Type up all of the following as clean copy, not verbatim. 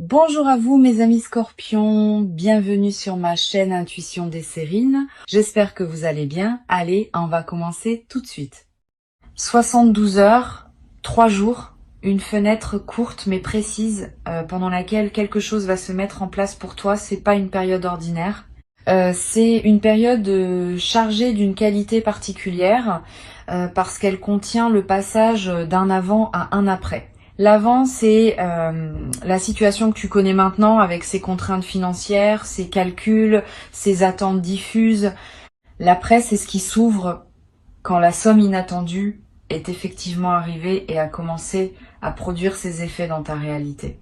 Bonjour à vous mes amis scorpions, bienvenue sur ma chaîne Intuition des Sérines. J'espère que vous allez bien. Allez, on va commencer tout de suite. 72 heures, 3 jours, une fenêtre courte mais précise pendant laquelle quelque chose va se mettre en place pour toi. C'est pas une période ordinaire. C'est une période chargée d'une qualité particulière parce qu'elle contient le passage d'un avant à un après. L'avant, c'est la situation que tu connais maintenant avec ses contraintes financières, ses calculs, ses attentes diffuses. L'après, c'est ce qui s'ouvre quand la somme inattendue est effectivement arrivée et a commencé à produire ses effets dans ta réalité.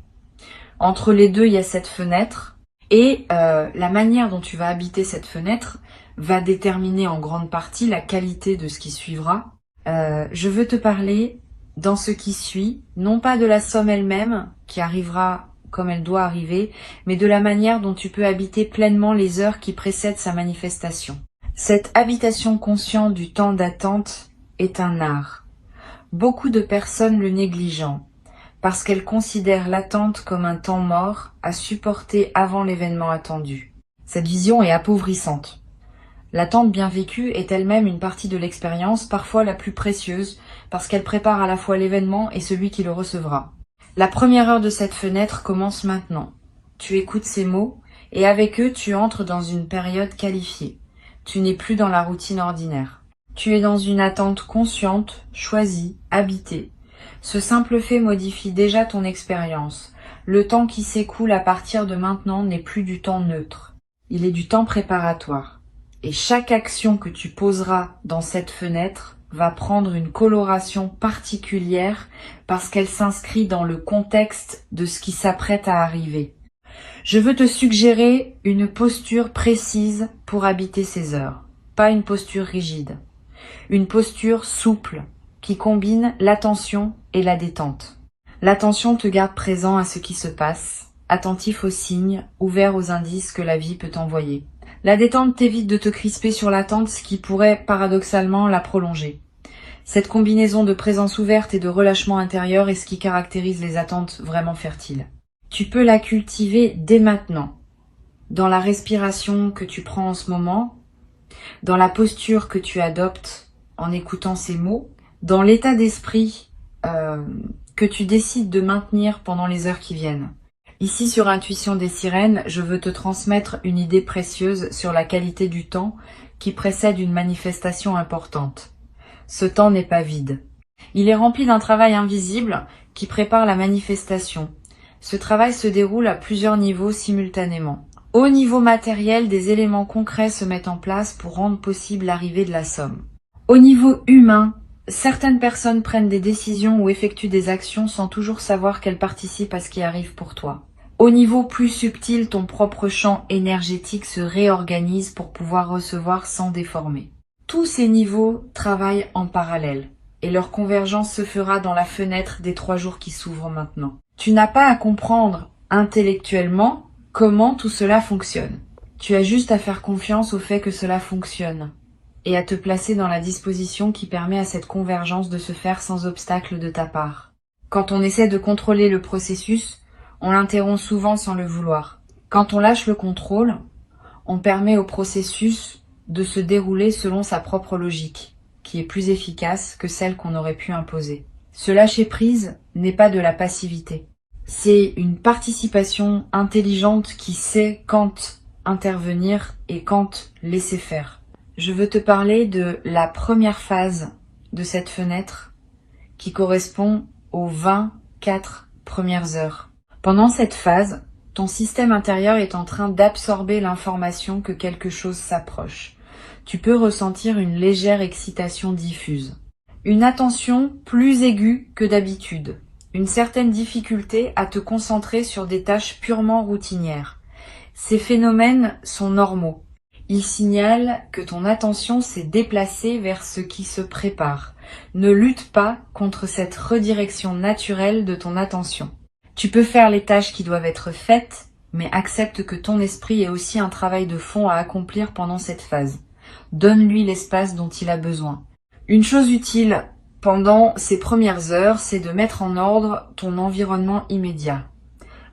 Entre les deux, il y a cette fenêtre et la manière dont tu vas habiter cette fenêtre va déterminer en grande partie la qualité de ce qui suivra. Je veux te parler dans ce qui suit, non pas de la somme elle-même, qui arrivera comme elle doit arriver, mais de la manière dont tu peux habiter pleinement les heures qui précèdent sa manifestation. Cette habitation consciente du temps d'attente est un art. Beaucoup de personnes le négligeant, parce qu'elles considèrent l'attente comme un temps mort à supporter avant l'événement attendu. Cette vision est appauvrissante. L'attente bien vécue est elle-même une partie de l'expérience, parfois la plus précieuse, parce qu'elle prépare à la fois l'événement et celui qui le recevra. La première heure de cette fenêtre commence maintenant. Tu écoutes ces mots, et avec eux tu entres dans une période qualifiée. Tu n'es plus dans la routine ordinaire. Tu es dans une attente consciente, choisie, habitée. Ce simple fait modifie déjà ton expérience. Le temps qui s'écoule à partir de maintenant n'est plus du temps neutre. Il est du temps préparatoire. Et chaque action que tu poseras dans cette fenêtre va prendre une coloration particulière parce qu'elle s'inscrit dans le contexte de ce qui s'apprête à arriver. Je veux te suggérer une posture précise pour habiter ces heures, pas une posture rigide. Une posture souple qui combine l'attention et la détente. L'attention te garde présent à ce qui se passe, attentif aux signes, ouvert aux indices que la vie peut t'envoyer. La détente t'évite de te crisper sur l'attente, ce qui pourrait paradoxalement la prolonger. Cette combinaison de présence ouverte et de relâchement intérieur est ce qui caractérise les attentes vraiment fertiles. Tu peux la cultiver dès maintenant, dans la respiration que tu prends en ce moment, dans la posture que tu adoptes en écoutant ces mots, dans l'état d'esprit que tu décides de maintenir pendant les heures qui viennent. Ici sur Intuition des Sirènes, je veux te transmettre une idée précieuse sur la qualité du temps qui précède une manifestation importante. Ce temps n'est pas vide. Il est rempli d'un travail invisible qui prépare la manifestation. Ce travail se déroule à plusieurs niveaux simultanément. Au niveau matériel, des éléments concrets se mettent en place pour rendre possible l'arrivée de la somme. Au niveau humain, certaines personnes prennent des décisions ou effectuent des actions sans toujours savoir qu'elles participent à ce qui arrive pour toi. Au niveau plus subtil, ton propre champ énergétique se réorganise pour pouvoir recevoir sans déformer. Tous ces niveaux travaillent en parallèle et leur convergence se fera dans la fenêtre des 3 jours qui s'ouvrent maintenant. Tu n'as pas à comprendre intellectuellement comment tout cela fonctionne. Tu as juste à faire confiance au fait que cela fonctionne et à te placer dans la disposition qui permet à cette convergence de se faire sans obstacle de ta part. Quand on essaie de contrôler le processus, on l'interrompt souvent sans le vouloir. Quand on lâche le contrôle, on permet au processus de se dérouler selon sa propre logique, qui est plus efficace que celle qu'on aurait pu imposer. Ce lâcher-prise n'est pas de la passivité. C'est une participation intelligente qui sait quand intervenir et quand laisser faire. Je veux te parler de la première phase de cette fenêtre qui correspond aux 24 premières heures. Pendant cette phase, ton système intérieur est en train d'absorber l'information que quelque chose s'approche. Tu peux ressentir une légère excitation diffuse, une attention plus aiguë que d'habitude, une certaine difficulté à te concentrer sur des tâches purement routinières. Ces phénomènes sont normaux. Ils signalent que ton attention s'est déplacée vers ce qui se prépare. Ne lutte pas contre cette redirection naturelle de ton attention. Tu peux faire les tâches qui doivent être faites, mais accepte que ton esprit ait aussi un travail de fond à accomplir pendant cette phase. Donne-lui l'espace dont il a besoin. Une chose utile pendant ces premières heures, c'est de mettre en ordre ton environnement immédiat.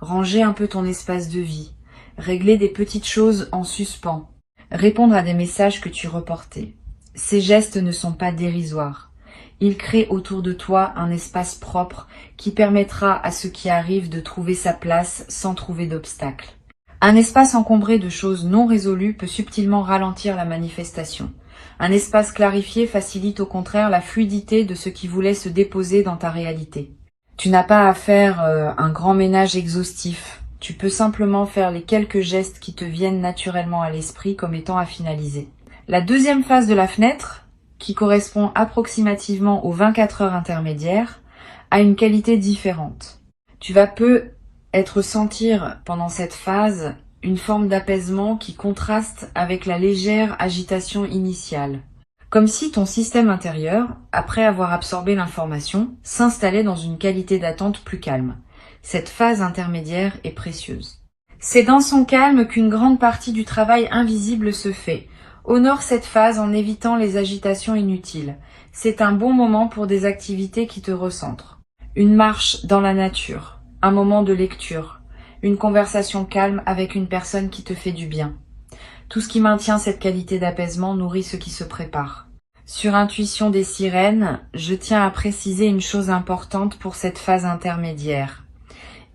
ranger un peu ton espace de vie, régler des petites choses en suspens, répondre à des messages que tu reportais. Ces gestes ne sont pas dérisoires. Ils créent autour de toi un espace propre qui permettra à ce qui arrive de trouver sa place sans trouver d'obstacles. Un espace encombré de choses non résolues peut subtilement ralentir la manifestation. Un espace clarifié facilite au contraire la fluidité de ce qui voulait se déposer dans ta réalité. Tu n'as pas à faire un grand ménage exhaustif. Tu peux simplement faire les quelques gestes qui te viennent naturellement à l'esprit comme étant à finaliser. La deuxième phase de la fenêtre, qui correspond approximativement aux 24 heures intermédiaires, a une qualité différente. Tu vas peut-être sentir pendant cette phase une forme d'apaisement qui contraste avec la légère agitation initiale. Comme si ton système intérieur, après avoir absorbé l'information, s'installait dans une qualité d'attente plus calme. Cette phase intermédiaire est précieuse. C'est dans son calme qu'une grande partie du travail invisible se fait. Honore cette phase en évitant les agitations inutiles. C'est un bon moment pour des activités qui te recentrent. Une marche dans la nature, un moment de lecture, une conversation calme avec une personne qui te fait du bien. Tout ce qui maintient cette qualité d'apaisement nourrit ce qui se prépare. Sur Intuition des sirènes, je tiens à préciser une chose importante pour cette phase intermédiaire.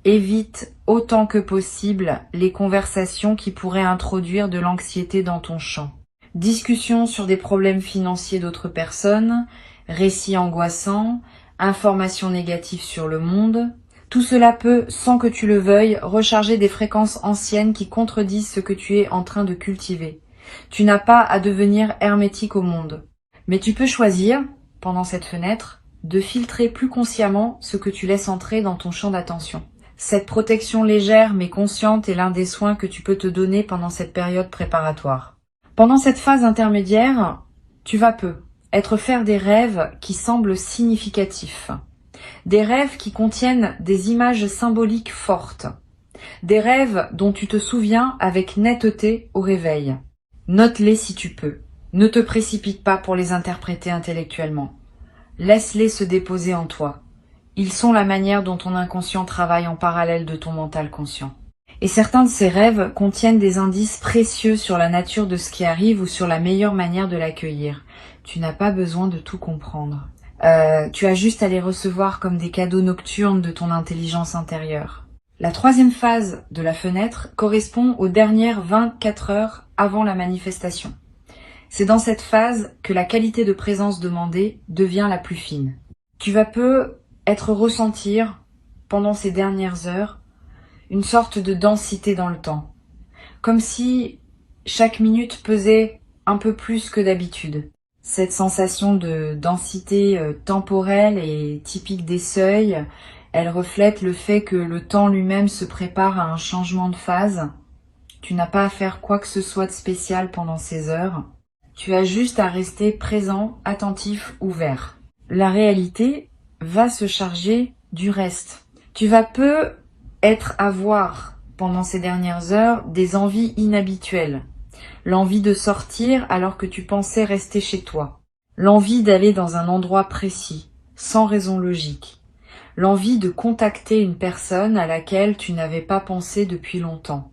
Évite autant que possible les conversations qui pourraient introduire de l'anxiété dans ton champ. Discussions sur des problèmes financiers d'autres personnes, récits angoissants, informations négatives sur le monde. Tout cela peut, sans que tu le veuilles, recharger des fréquences anciennes qui contredisent ce que tu es en train de cultiver. Tu n'as pas à devenir hermétique au monde. Mais tu peux choisir, pendant cette fenêtre, de filtrer plus consciemment ce que tu laisses entrer dans ton champ d'attention. Cette protection légère mais consciente est l'un des soins que tu peux te donner pendant cette période préparatoire. Pendant cette phase intermédiaire, tu vas peut-être faire des rêves qui semblent significatifs. Des rêves qui contiennent des images symboliques fortes. Des rêves dont tu te souviens avec netteté au réveil. Note-les si tu peux. Ne te précipite pas pour les interpréter intellectuellement. Laisse-les se déposer en toi. Ils sont la manière dont ton inconscient travaille en parallèle de ton mental conscient. Et certains de ces rêves contiennent des indices précieux sur la nature de ce qui arrive ou sur la meilleure manière de l'accueillir. Tu n'as pas besoin de tout comprendre. Tu as juste à les recevoir comme des cadeaux nocturnes de ton intelligence intérieure. La troisième phase de la fenêtre correspond aux dernières 24 heures avant la manifestation. C'est dans cette phase que la qualité de présence demandée devient la plus fine. Tu vas peut-être ressentir, pendant ces dernières heures, une sorte de densité dans le temps. Comme si chaque minute pesait un peu plus que d'habitude. Cette sensation de densité temporelle est typique des seuils. Elle reflète le fait que le temps lui-même se prépare à un changement de phase. Tu n'as pas à faire quoi que ce soit de spécial pendant ces heures. Tu as juste à rester présent, attentif, ouvert. La réalité va se charger du reste. Tu vas peut-être avoir, pendant ces dernières heures, des envies inhabituelles. L'envie de sortir alors que tu pensais rester chez toi. L'envie d'aller dans un endroit précis, sans raison logique. L'envie de contacter une personne à laquelle tu n'avais pas pensé depuis longtemps.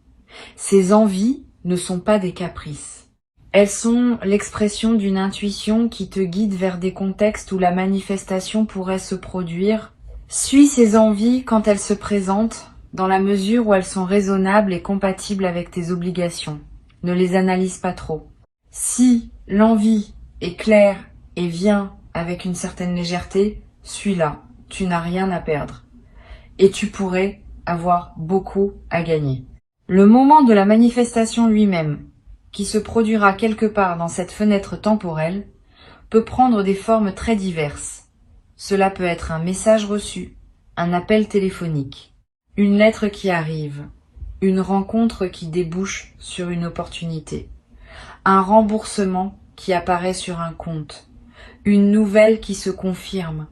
Ces envies ne sont pas des caprices. Elles sont l'expression d'une intuition qui te guide vers des contextes où la manifestation pourrait se produire. Suis ces envies quand elles se présentent, dans la mesure où elles sont raisonnables et compatibles avec tes obligations. Ne les analyse pas trop. Si l'envie est claire et vient avec une certaine légèreté, suis-la. Tu n'as rien à perdre. Et tu pourrais avoir beaucoup à gagner. Le moment de la manifestation lui-même, qui se produira quelque part dans cette fenêtre temporelle, peut prendre des formes très diverses. Cela peut être un message reçu, un appel téléphonique, une lettre qui arrive, une rencontre qui débouche sur une opportunité, un remboursement qui apparaît sur un compte, une nouvelle qui se confirme.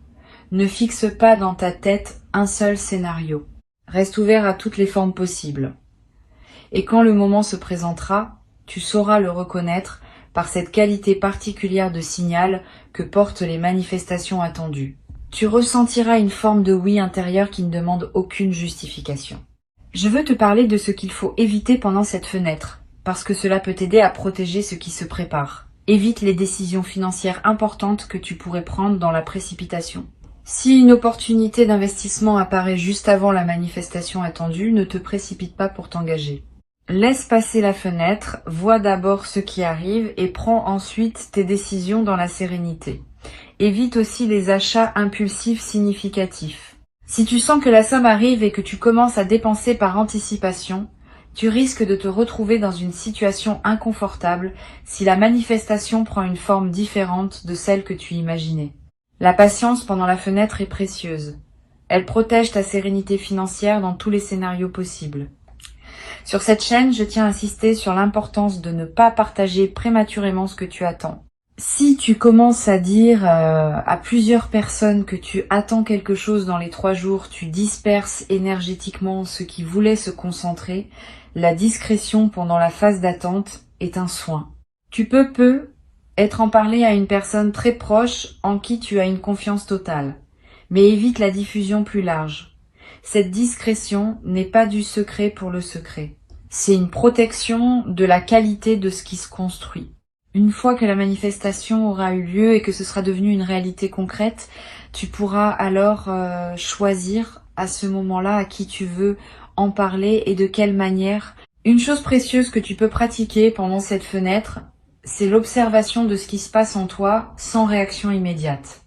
Ne fixe pas dans ta tête un seul scénario. Reste ouvert à toutes les formes possibles. Et quand le moment se présentera, tu sauras le reconnaître par cette qualité particulière de signal que portent les manifestations attendues. Tu ressentiras une forme de oui intérieur qui ne demande aucune justification. Je veux te parler de ce qu'il faut éviter pendant cette fenêtre, parce que cela peut t'aider à protéger ce qui se prépare. Évite les décisions financières importantes que tu pourrais prendre dans la précipitation. Si une opportunité d'investissement apparaît juste avant la manifestation attendue, ne te précipite pas pour t'engager. Laisse passer la fenêtre, vois d'abord ce qui arrive et prends ensuite tes décisions dans la sérénité. Évite aussi les achats impulsifs significatifs. Si tu sens que la somme arrive et que tu commences à dépenser par anticipation, tu risques de te retrouver dans une situation inconfortable si la manifestation prend une forme différente de celle que tu imaginais. La patience pendant la fenêtre est précieuse. Elle protège ta sérénité financière dans tous les scénarios possibles. Sur cette chaîne, je tiens à insister sur l'importance de ne pas partager prématurément ce que tu attends. Si tu commences à dire à plusieurs personnes que tu attends quelque chose dans les 3 jours, tu disperses énergétiquement ceux qui voulaient se concentrer. La discrétion pendant la phase d'attente est un soin. Tu peux être en parler à une personne très proche en qui tu as une confiance totale, mais évite la diffusion plus large. Cette discrétion n'est pas du secret pour le secret. C'est une protection de la qualité de ce qui se construit. Une fois que la manifestation aura eu lieu et que ce sera devenu une réalité concrète, tu pourras alors choisir à ce moment-là à qui tu veux en parler et de quelle manière. Une chose précieuse que tu peux pratiquer pendant cette fenêtre, c'est l'observation de ce qui se passe en toi sans réaction immédiate.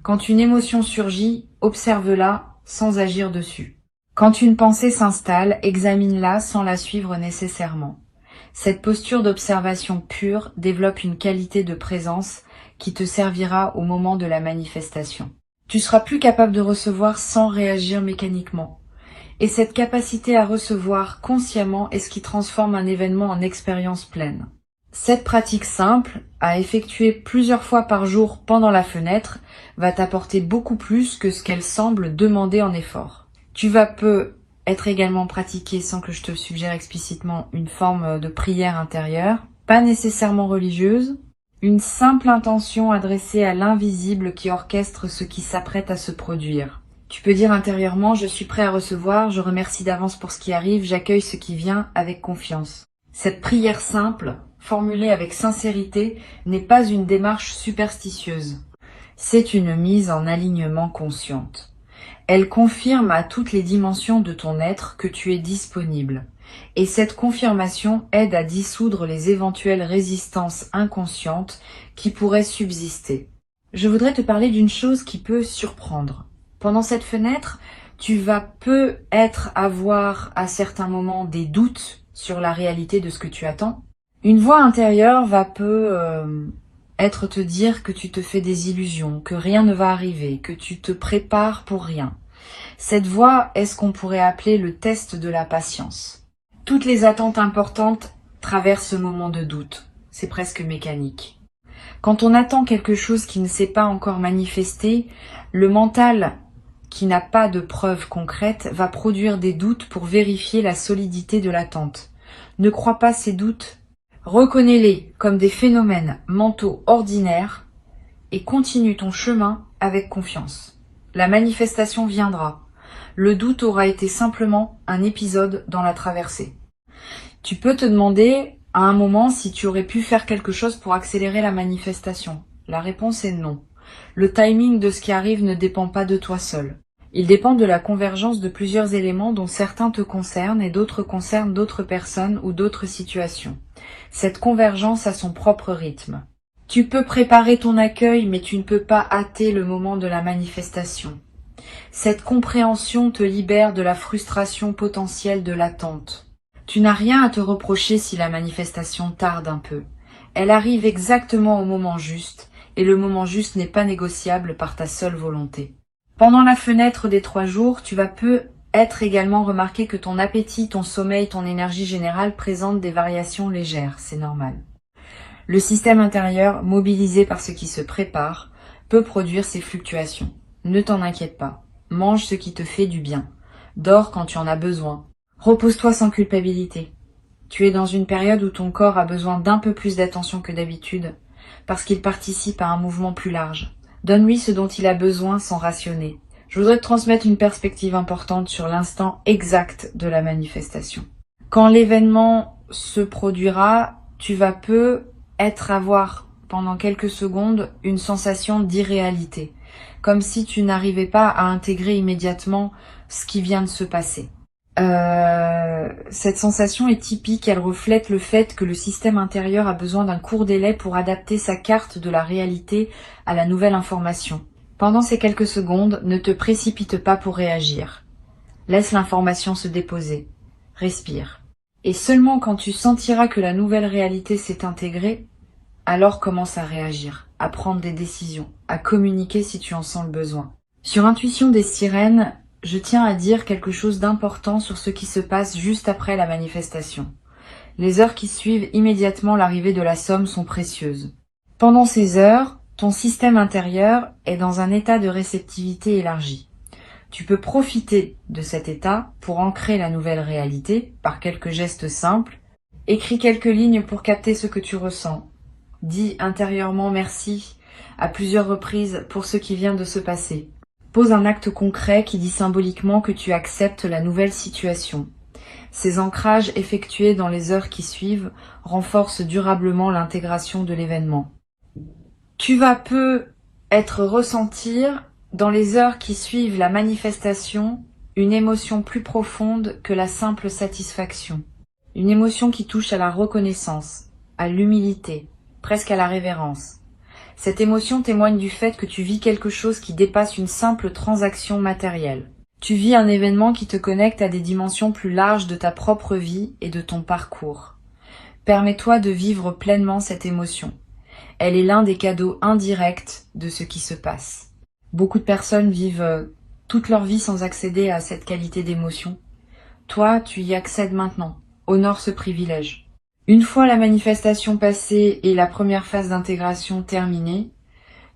Quand une émotion surgit, observe-la sans agir dessus. Quand une pensée s'installe, examine-la sans la suivre nécessairement. Cette posture d'observation pure développe une qualité de présence qui te servira au moment de la manifestation. Tu seras plus capable de recevoir sans réagir mécaniquement. Et cette capacité à recevoir consciemment est ce qui transforme un événement en expérience pleine. Cette pratique simple, à effectuer plusieurs fois par jour pendant la fenêtre, va t'apporter beaucoup plus que ce qu'elle semble demander en effort. Tu vas être également pratiquée sans que je te suggère explicitement une forme de prière intérieure, pas nécessairement religieuse, une simple intention adressée à l'invisible qui orchestre ce qui s'apprête à se produire. Tu peux dire intérieurement « Je suis prêt à recevoir, je remercie d'avance pour ce qui arrive, j'accueille ce qui vient avec confiance ». Cette prière simple, formulée avec sincérité, n'est pas une démarche superstitieuse. C'est une mise en alignement consciente. Elle confirme à toutes les dimensions de ton être que tu es disponible. Et cette confirmation aide à dissoudre les éventuelles résistances inconscientes qui pourraient subsister. Je voudrais te parler d'une chose qui peut surprendre. Pendant cette fenêtre, tu vas peut-être avoir à certains moments des doutes sur la réalité de ce que tu attends. Une voix intérieure va être te dire que tu te fais des illusions, que rien ne va arriver, que tu te prépares pour rien. Cette voix est ce qu'on pourrait appeler le test de la patience. Toutes les attentes importantes traversent ce moment de doute. C'est presque mécanique. Quand on attend quelque chose qui ne s'est pas encore manifesté, le mental, qui n'a pas de preuves concrètes, va produire des doutes pour vérifier la solidité de l'attente. Ne crois pas ces doutes. Reconnais-les comme des phénomènes mentaux ordinaires et continue ton chemin avec confiance. La manifestation viendra. Le doute aura été simplement un épisode dans la traversée. Tu peux te demander à un moment si tu aurais pu faire quelque chose pour accélérer la manifestation. La réponse est non. Le timing de ce qui arrive ne dépend pas de toi seul. Il dépend de la convergence de plusieurs éléments dont certains te concernent et d'autres concernent d'autres personnes ou d'autres situations. Cette convergence a son propre rythme. Tu peux préparer ton accueil, mais tu ne peux pas hâter le moment de la manifestation. Cette compréhension te libère de la frustration potentielle de l'attente. Tu n'as rien à te reprocher si la manifestation tarde un peu. Elle arrive exactement au moment juste, et le moment juste n'est pas négociable par ta seule volonté. Pendant la fenêtre des 3 jours, tu vas peut-être également remarquer que ton appétit, ton sommeil, ton énergie générale présentent des variations légères, c'est normal. Le système intérieur, mobilisé par ce qui se prépare, peut produire ces fluctuations. Ne t'en inquiète pas. Mange ce qui te fait du bien. Dors quand tu en as besoin. Repose-toi sans culpabilité. Tu es dans une période où ton corps a besoin d'un peu plus d'attention que d'habitude, parce qu'il participe à un mouvement plus large. Donne-lui ce dont il a besoin sans rationner. Je voudrais te transmettre une perspective importante sur l'instant exact de la manifestation. Quand l'événement se produira, tu vas avoir pendant quelques secondes une sensation d'irréalité, comme si tu n'arrivais pas à intégrer immédiatement ce qui vient de se passer. Cette sensation est typique, elle reflète le fait que le système intérieur a besoin d'un court délai pour adapter sa carte de la réalité à la nouvelle information. Pendant ces quelques secondes, ne te précipite pas pour réagir. Laisse l'information se déposer. Respire. Et seulement quand tu sentiras que la nouvelle réalité s'est intégrée, alors commence à réagir, à prendre des décisions, à communiquer si tu en sens le besoin. Sur Intuition des sirènes, je tiens à dire quelque chose d'important sur ce qui se passe juste après la manifestation. Les heures qui suivent immédiatement l'arrivée de la somme sont précieuses. Pendant ces heures, ton système intérieur est dans un état de réceptivité élargi. Tu peux profiter de cet état pour ancrer la nouvelle réalité par quelques gestes simples. Écris quelques lignes pour capter ce que tu ressens. Dis intérieurement merci à plusieurs reprises pour ce qui vient de se passer. Pose un acte concret qui dit symboliquement que tu acceptes la nouvelle situation. Ces ancrages effectués dans les heures qui suivent renforcent durablement l'intégration de l'événement. Tu vas ressentir dans les heures qui suivent la manifestation une émotion plus profonde que la simple satisfaction. Une émotion qui touche à la reconnaissance, à l'humilité, presque à la révérence. Cette émotion témoigne du fait que tu vis quelque chose qui dépasse une simple transaction matérielle. Tu vis un événement qui te connecte à des dimensions plus larges de ta propre vie et de ton parcours. Permets-toi de vivre pleinement cette émotion. Elle est l'un des cadeaux indirects de ce qui se passe. Beaucoup de personnes vivent toute leur vie sans accéder à cette qualité d'émotion. Toi, tu y accèdes maintenant. Honore ce privilège. Une fois la manifestation passée et la première phase d'intégration terminée,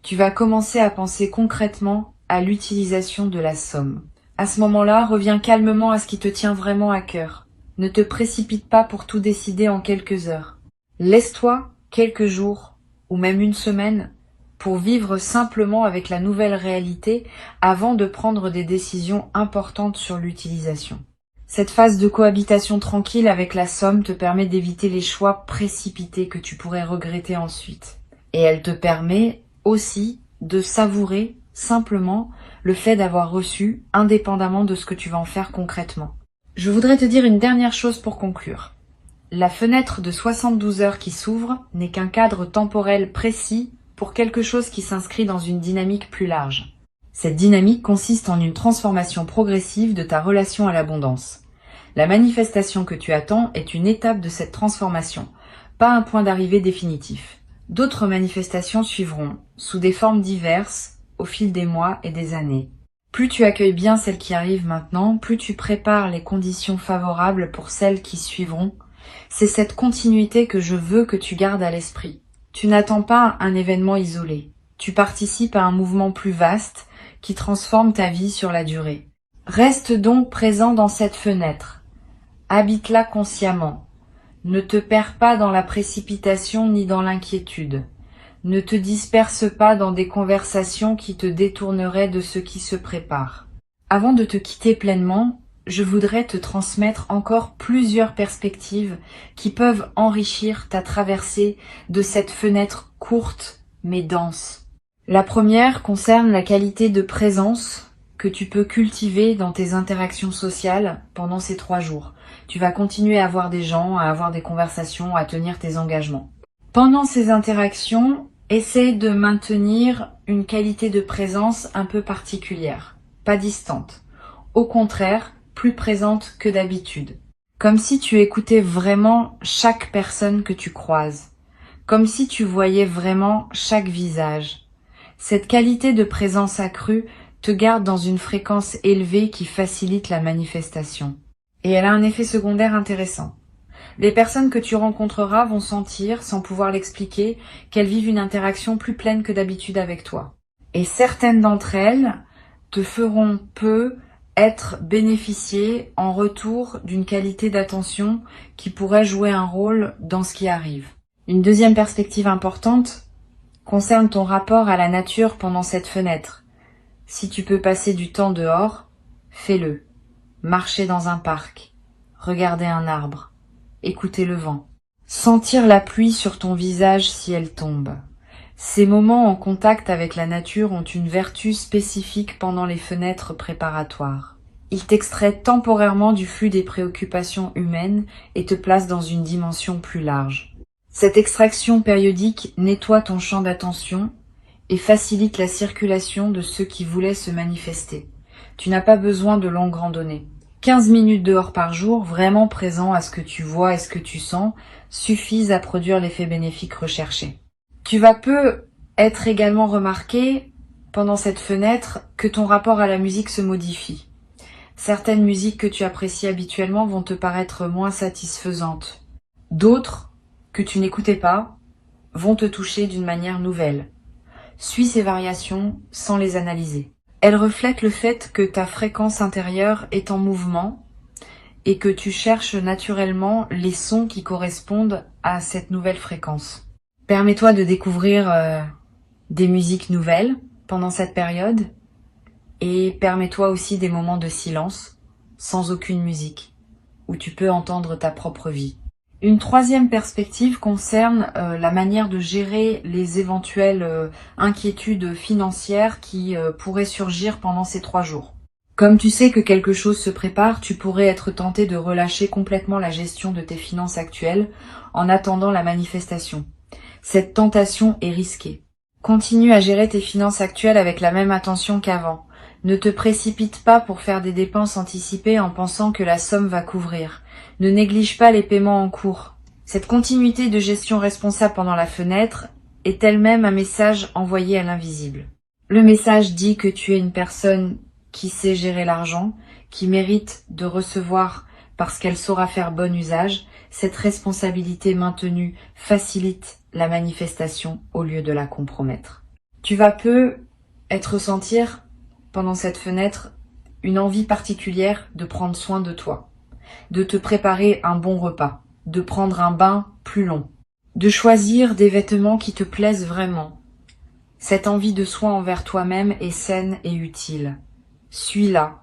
tu vas commencer à penser concrètement à l'utilisation de la somme. À ce moment-là, reviens calmement à ce qui te tient vraiment à cœur. Ne te précipite pas pour tout décider en quelques heures. Laisse-toi quelques jours ou même une semaine pour vivre simplement avec la nouvelle réalité avant de prendre des décisions importantes sur l'utilisation. Cette phase de cohabitation tranquille avec la somme te permet d'éviter les choix précipités que tu pourrais regretter ensuite. Et elle te permet aussi de savourer simplement le fait d'avoir reçu, indépendamment de ce que tu vas en faire concrètement. Je voudrais te dire une dernière chose pour conclure. La fenêtre de 72 heures qui s'ouvre n'est qu'un cadre temporel précis pour quelque chose qui s'inscrit dans une dynamique plus large. Cette dynamique consiste en une transformation progressive de ta relation à l'abondance. La manifestation que tu attends est une étape de cette transformation, pas un point d'arrivée définitif. D'autres manifestations suivront, sous des formes diverses, au fil des mois et des années. Plus tu accueilles bien celles qui arrivent maintenant, plus tu prépares les conditions favorables pour celles qui suivront. C'est cette continuité que je veux que tu gardes à l'esprit. Tu n'attends pas un événement isolé. Tu participes à un mouvement plus vaste qui transforme ta vie sur la durée. Reste donc présent dans cette fenêtre. Habite-la consciemment. Ne te perds pas dans la précipitation ni dans l'inquiétude. Ne te disperse pas dans des conversations qui te détourneraient de ce qui se prépare. Avant de te quitter pleinement, je voudrais te transmettre encore plusieurs perspectives qui peuvent enrichir ta traversée de cette fenêtre courte mais dense. La première concerne la qualité de présence que tu peux cultiver dans tes interactions sociales pendant ces 3 jours. Tu vas continuer à voir des gens, à avoir des conversations, à tenir tes engagements. Pendant ces interactions, essaie de maintenir une qualité de présence un peu particulière, pas distante. Au contraire, plus présente que d'habitude. Comme si tu écoutais vraiment chaque personne que tu croises. Comme si tu voyais vraiment chaque visage. Cette qualité de présence accrue te garde dans une fréquence élevée qui facilite la manifestation. Et elle a un effet secondaire intéressant. Les personnes que tu rencontreras vont sentir, sans pouvoir l'expliquer, qu'elles vivent une interaction plus pleine que d'habitude avec toi. Et certaines d'entre elles te feront être bénéficiées en retour d'une qualité d'attention qui pourrait jouer un rôle dans ce qui arrive. Une deuxième perspective importante concerne ton rapport à la nature pendant cette fenêtre. Si tu peux passer du temps dehors, fais-le. Marcher dans un parc, regarder un arbre, écouter le vent. Sentir la pluie sur ton visage si elle tombe. Ces moments en contact avec la nature ont une vertu spécifique pendant les fenêtres préparatoires. Ils t'extraient temporairement du flux des préoccupations humaines et te placent dans une dimension plus large. Cette extraction périodique nettoie ton champ d'attention et facilite la circulation de ceux qui voulaient se manifester. Tu n'as pas besoin de longues randonnées. 15 minutes dehors par jour, vraiment présent à ce que tu vois et ce que tu sens, suffisent à produire l'effet bénéfique recherché. Tu vas peu être également remarqué pendant cette fenêtre que ton rapport à la musique se modifie. Certaines musiques que tu apprécies habituellement vont te paraître moins satisfaisantes. D'autres, que tu n'écoutais pas, vont te toucher d'une manière nouvelle. Suis ces variations sans les analyser. Elles reflètent le fait que ta fréquence intérieure est en mouvement et que tu cherches naturellement les sons qui correspondent à cette nouvelle fréquence. Permets-toi de découvrir des musiques nouvelles pendant cette période et permets-toi aussi des moments de silence sans aucune musique où tu peux entendre ta propre vie. Une troisième perspective concerne la manière de gérer les éventuelles inquiétudes financières qui pourraient surgir pendant ces 3 jours. Comme tu sais que quelque chose se prépare, tu pourrais être tenté de relâcher complètement la gestion de tes finances actuelles en attendant la manifestation. Cette tentation est risquée. Continue à gérer tes finances actuelles avec la même attention qu'avant. Ne te précipite pas pour faire des dépenses anticipées en pensant que la somme va couvrir. Ne néglige pas les paiements en cours. Cette continuité de gestion responsable pendant la fenêtre est elle-même un message envoyé à l'invisible. Le message dit que tu es une personne qui sait gérer l'argent, qui mérite de recevoir parce qu'elle saura faire bon usage. Cette responsabilité maintenue facilite la manifestation au lieu de la compromettre. Tu vas peu ressentir pendant cette fenêtre une envie particulière de prendre soin de toi, de te préparer un bon repas, de prendre un bain plus long, de choisir des vêtements qui te plaisent vraiment. Cette envie de soin envers toi-même est saine et utile. Suis-la.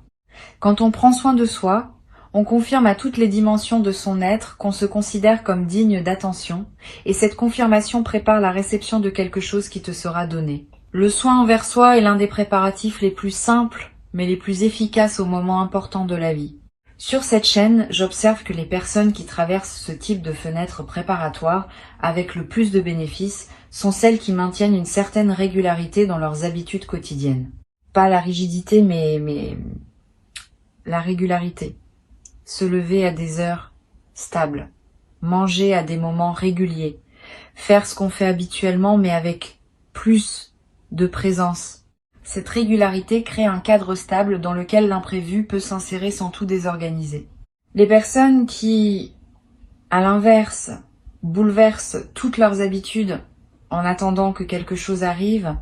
Quand on prend soin de soi, on confirme à toutes les dimensions de son être qu'on se considère comme digne d'attention, et cette confirmation prépare la réception de quelque chose qui te sera donné. Le soin envers soi est l'un des préparatifs les plus simples, mais les plus efficaces aux moments importants de la vie. Sur cette chaîne, j'observe que les personnes qui traversent ce type de fenêtre préparatoire avec le plus de bénéfices sont celles qui maintiennent une certaine régularité dans leurs habitudes quotidiennes. Pas la rigidité, mais la régularité. Se lever à des heures stables, manger à des moments réguliers, faire ce qu'on fait habituellement mais avec plus de présence. Cette régularité crée un cadre stable dans lequel l'imprévu peut s'insérer sans tout désorganiser. Les personnes qui, à l'inverse, bouleversent toutes leurs habitudes en attendant que quelque chose arrive,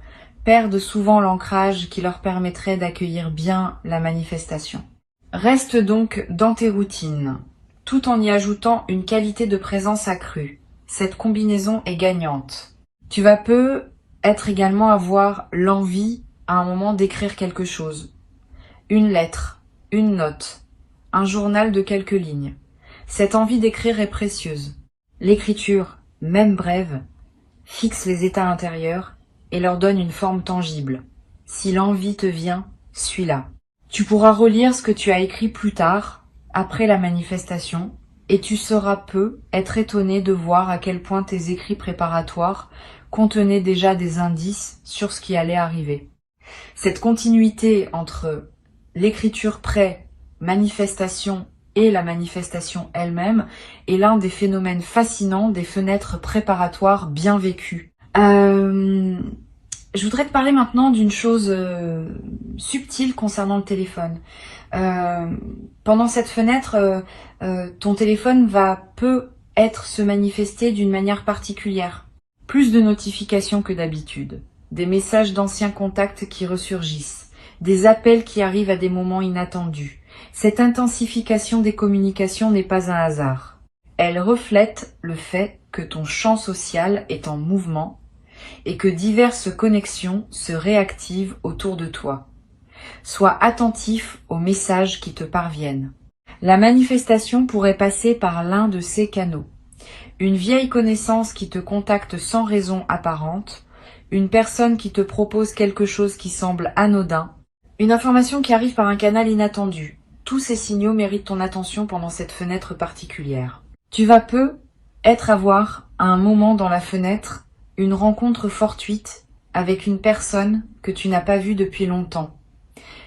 perdent souvent l'ancrage qui leur permettrait d'accueillir bien la manifestation. Reste donc dans tes routines, tout en y ajoutant une qualité de présence accrue. Cette combinaison est gagnante. Tu vas peu être également avoir l'envie à un moment d'écrire quelque chose. Une lettre, une note, un journal de quelques lignes. Cette envie d'écrire est précieuse. L'écriture, même brève, fixe les états intérieurs et leur donne une forme tangible. Si l'envie te vient, suis-la. Tu pourras relire ce que tu as écrit plus tard, après la manifestation, et tu sauras peu être étonné de voir à quel point tes écrits préparatoires contenaient déjà des indices sur ce qui allait arriver. Cette continuité entre l'écriture pré-manifestation et la manifestation elle-même est l'un des phénomènes fascinants des fenêtres préparatoires bien vécues. Je voudrais te parler maintenant d'une chose subtile concernant le téléphone. Pendant cette fenêtre, ton téléphone va peu se manifester d'une manière particulière. Plus de notifications que d'habitude, des messages d'anciens contacts qui ressurgissent, des appels qui arrivent à des moments inattendus. Cette intensification des communications n'est pas un hasard. Elle reflète le fait que ton champ social est en mouvement et que diverses connexions se réactivent autour de toi. Sois attentif aux messages qui te parviennent. La manifestation pourrait passer par l'un de ces canaux. Une vieille connaissance qui te contacte sans raison apparente, une personne qui te propose quelque chose qui semble anodin, une information qui arrive par un canal inattendu. Tous ces signaux méritent ton attention pendant cette fenêtre particulière. Tu vas avoir à un moment dans la fenêtre une rencontre fortuite avec une personne que tu n'as pas vue depuis longtemps.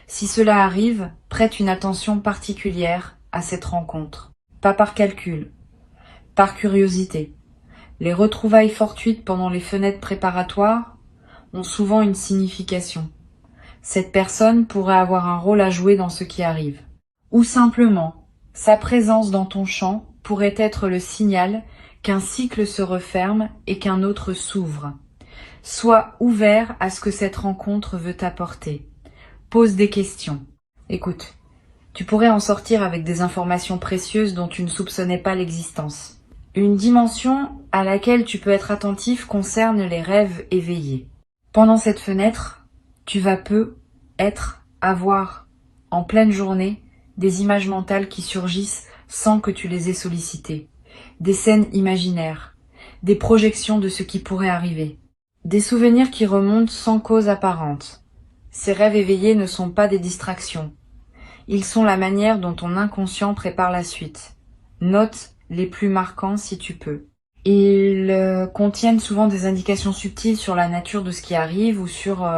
Si cela arrive, prête une attention particulière à cette rencontre. Pas par calcul, par curiosité. Les retrouvailles fortuites pendant les fenêtres préparatoires ont souvent une signification. Cette personne pourrait avoir un rôle à jouer dans ce qui arrive. Ou simplement, sa présence dans ton champ pourrait être le signal qu'un cycle se referme et qu'un autre s'ouvre. Sois ouvert à ce que cette rencontre veut t'apporter. Pose des questions. Écoute, tu pourrais en sortir avec des informations précieuses dont tu ne soupçonnais pas l'existence. Une dimension à laquelle tu peux être attentif concerne les rêves éveillés. Pendant cette fenêtre, tu vas avoir, en pleine journée, des images mentales qui surgissent sans que tu les aies sollicitées. Des scènes imaginaires, des projections de ce qui pourrait arriver. Des souvenirs qui remontent sans cause apparente. Ces rêves éveillés ne sont pas des distractions. Ils sont la manière dont ton inconscient prépare la suite. Note les plus marquants si tu peux. Ils contiennent souvent des indications subtiles sur la nature de ce qui arrive ou sur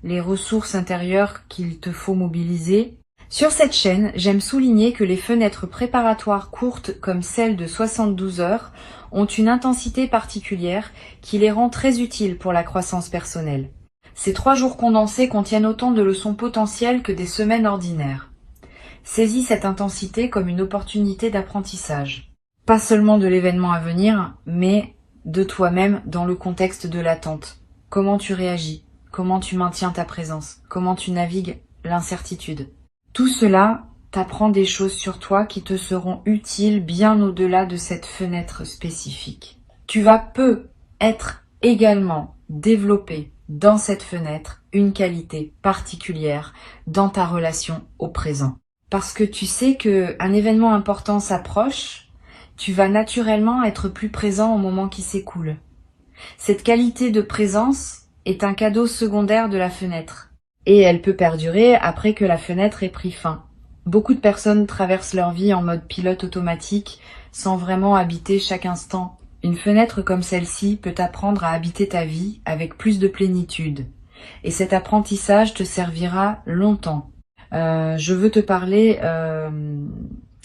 les ressources intérieures qu'il te faut mobiliser. Sur cette chaîne, j'aime souligner que les fenêtres préparatoires courtes comme celle de 72 heures ont une intensité particulière qui les rend très utiles pour la croissance personnelle. Ces 3 jours condensés contiennent autant de leçons potentielles que des semaines ordinaires. Saisis cette intensité comme une opportunité d'apprentissage. Pas seulement de l'événement à venir, mais de toi-même dans le contexte de l'attente. Comment tu réagis? Comment tu maintiens ta présence? Comment tu navigues l'incertitude? Tout cela t'apprend des choses sur toi qui te seront utiles bien au-delà de cette fenêtre spécifique. Tu vas être également développé dans cette fenêtre une qualité particulière dans ta relation au présent. Parce que tu sais qu'un événement important s'approche, tu vas naturellement être plus présent au moment qui s'écoule. Cette qualité de présence est un cadeau secondaire de la fenêtre. Et elle peut perdurer après que la fenêtre ait pris fin. Beaucoup de personnes traversent leur vie en mode pilote automatique, sans vraiment habiter chaque instant. Une fenêtre comme celle-ci peut t'apprendre à habiter ta vie avec plus de plénitude. Et cet apprentissage te servira longtemps. Je veux te parler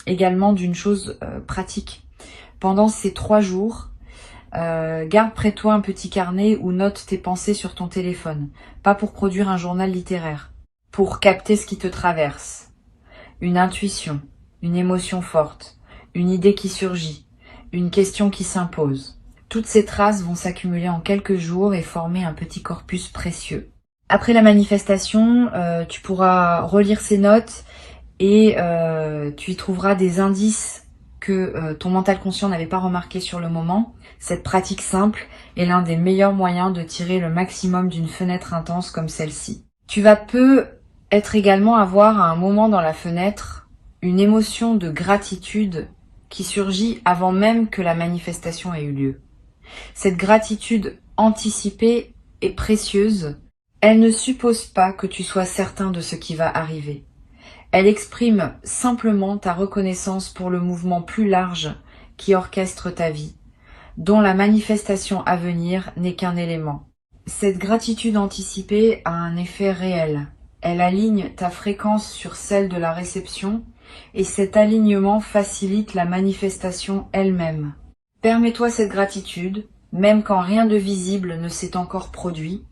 également d'une chose pratique. Pendant ces 3 jours, garde près de toi un petit carnet ou note tes pensées sur ton téléphone. Pas pour produire un journal littéraire. Pour capter ce qui te traverse. Une intuition, une émotion forte, une idée qui surgit, une question qui s'impose. Toutes ces traces vont s'accumuler en quelques jours et former un petit corpus précieux. Après la manifestation, tu pourras relire ces notes et tu y trouveras des indices que ton mental conscient n'avait pas remarqué sur le moment. Cette pratique simple est l'un des meilleurs moyens de tirer le maximum d'une fenêtre intense comme celle-ci. Tu vas également avoir à un moment dans la fenêtre une émotion de gratitude qui surgit avant même que la manifestation ait eu lieu. Cette gratitude anticipée est précieuse. Elle ne suppose pas que tu sois certain de ce qui va arriver. Elle exprime simplement ta reconnaissance pour le mouvement plus large qui orchestre ta vie, dont la manifestation à venir n'est qu'un élément. Cette gratitude anticipée a un effet réel. Elle aligne ta fréquence sur celle de la réception et cet alignement facilite la manifestation elle-même. Permets-toi cette gratitude, même quand rien de visible ne s'est encore produit,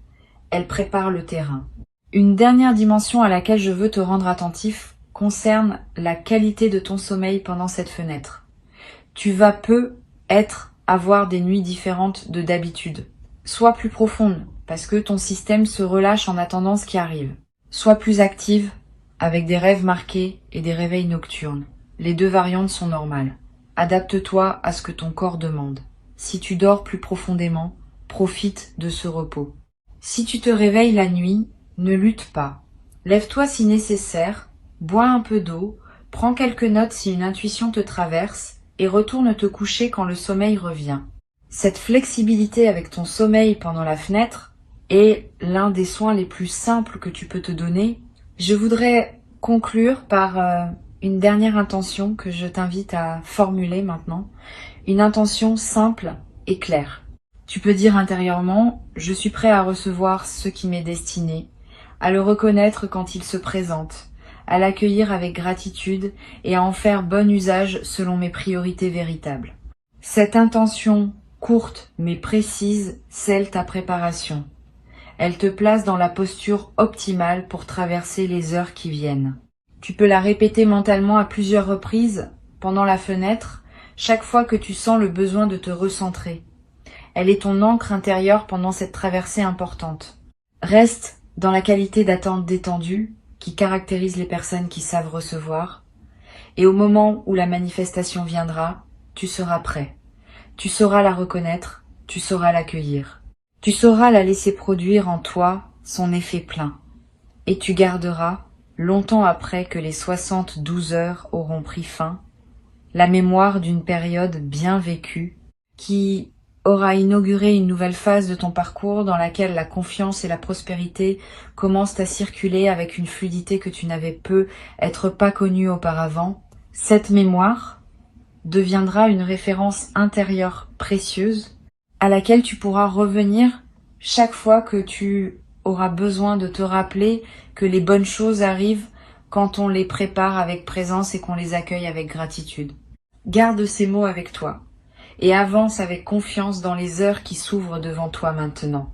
elle prépare le terrain. Une dernière dimension à laquelle je veux te rendre attentif concerne la qualité de ton sommeil pendant cette fenêtre. Tu vas avoir des nuits différentes de d'habitude. Sois plus profonde, parce que ton système se relâche en attendant ce qui arrive. Sois plus active, avec des rêves marqués et des réveils nocturnes. Les 2 variantes sont normales. Adapte-toi à ce que ton corps demande. Si tu dors plus profondément, profite de ce repos. Si tu te réveilles la nuit, ne lutte pas. Lève-toi si nécessaire, bois un peu d'eau, prends quelques notes si une intuition te traverse et retourne te coucher quand le sommeil revient. Cette flexibilité avec ton sommeil pendant la fenêtre est l'un des soins les plus simples que tu peux te donner. Je voudrais conclure par une dernière intention que je t'invite à formuler maintenant. Une intention simple et claire. Tu peux dire intérieurement « Je suis prêt à recevoir ce qui m'est destiné », à le reconnaître quand il se présente, à l'accueillir avec gratitude et à en faire bon usage selon mes priorités véritables. Cette intention courte mais précise scelle ta préparation. Elle te place dans la posture optimale pour traverser les heures qui viennent. Tu peux la répéter mentalement à plusieurs reprises pendant la fenêtre, chaque fois que tu sens le besoin de te recentrer. Elle est ton ancre intérieure pendant cette traversée importante. Reste dans la qualité d'attente détendue qui caractérise les personnes qui savent recevoir. Et au moment où la manifestation viendra, tu seras prêt. Tu sauras la reconnaître, tu sauras l'accueillir. Tu sauras la laisser produire en toi son effet plein. Et tu garderas, longtemps après que les 72 heures auront pris fin, la mémoire d'une période bien vécue qui aura inauguré une nouvelle phase de ton parcours dans laquelle la confiance et la prospérité commencent à circuler avec une fluidité que tu n'avais peut-être pas connue auparavant. Cette mémoire deviendra une référence intérieure précieuse à laquelle tu pourras revenir chaque fois que tu auras besoin de te rappeler que les bonnes choses arrivent quand on les prépare avec présence et qu'on les accueille avec gratitude. Garde ces mots avec toi et avance avec confiance dans les heures qui s'ouvrent devant toi maintenant.